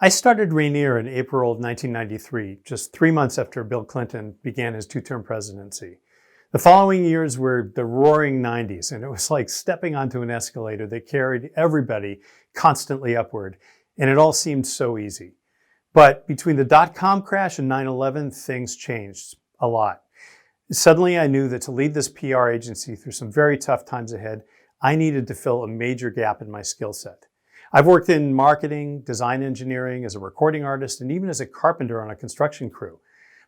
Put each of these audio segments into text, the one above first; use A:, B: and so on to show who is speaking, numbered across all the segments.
A: I started Rainier in April of 1993, just 3 months after Bill Clinton began his two-term presidency. The following years were the roaring 90s, and it was like stepping onto an escalator that carried everybody constantly upward, and it all seemed so easy. But between the dot-com crash and 9/11, things changed a lot. Suddenly, I knew that to lead this PR agency through some very tough times ahead, I needed to fill a major gap in my skill set. I've worked in marketing, design engineering, as a recording artist, and even as a carpenter on a construction crew.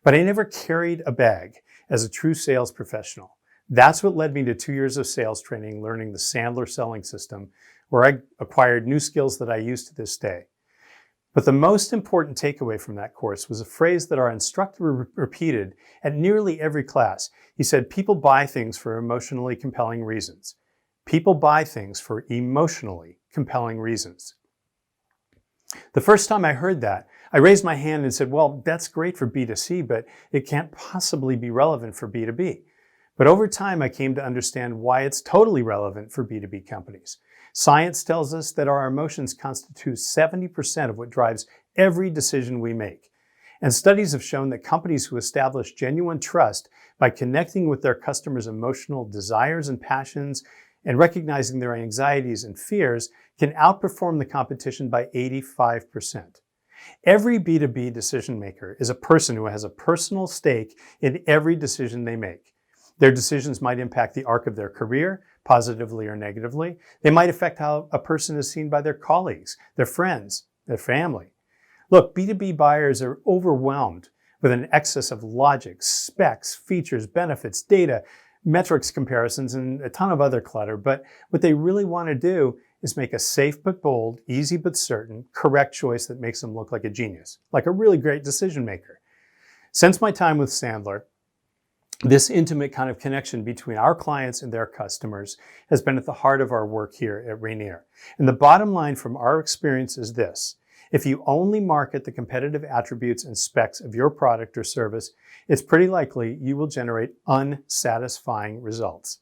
A: But I never carried a bag as a true sales professional. That's what led me to 2 years of sales training, learning the Sandler selling system, where I acquired new skills that I use to this day. But the most important takeaway from that course was a phrase that our instructor repeated at nearly every class. He said, "People buy things for emotionally compelling reasons. People buy things for emotionally compelling reasons." The first time I heard that, I raised my hand and said, well, that's great for B2C, but it can't possibly be relevant for B2B. But over time, I came to understand why it's totally relevant for B2B companies. Science tells us that our emotions constitute 70% of what drives every decision we make. And studies have shown that companies who establish genuine trust by connecting with their customers' emotional desires and passions and recognizing their anxieties and fears can outperform the competition by 85%. Every B2B decision maker is a person who has a personal stake in every decision they make. Their decisions might impact the arc of their career, positively or negatively. They might affect how a person is seen by their colleagues, their friends, their family. Look, B2B buyers are overwhelmed with an excess of logic, specs, features, benefits, data, metrics comparisons, and a ton of other clutter. But what they really want to do is make a safe but bold, easy but certain, correct choice that makes them look like a genius, like a really great decision maker. Since my time with Sandler, this intimate kind of connection between our clients and their customers has been at the heart of our work here at Rainier. And the bottom line from our experience is this: if you only market the competitive attributes and specs of your product or service, it's pretty likely you will generate unsatisfying results.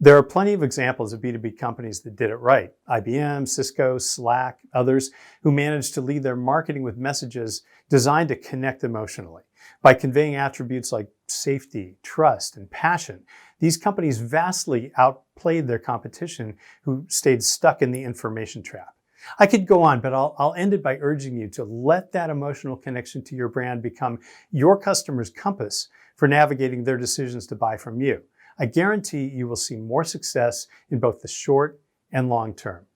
A: There are plenty of examples of B2B companies that did it right. IBM, Cisco, Slack, others who managed to lead their marketing with messages designed to connect emotionally. By conveying attributes like safety, trust, and passion, these companies vastly outplayed their competition who stayed stuck in the information trap. I could go on, but I'll end it by urging you to let that emotional connection to your brand become your customer's compass for navigating their decisions to buy from you. I guarantee you will see more success in both the short and long term.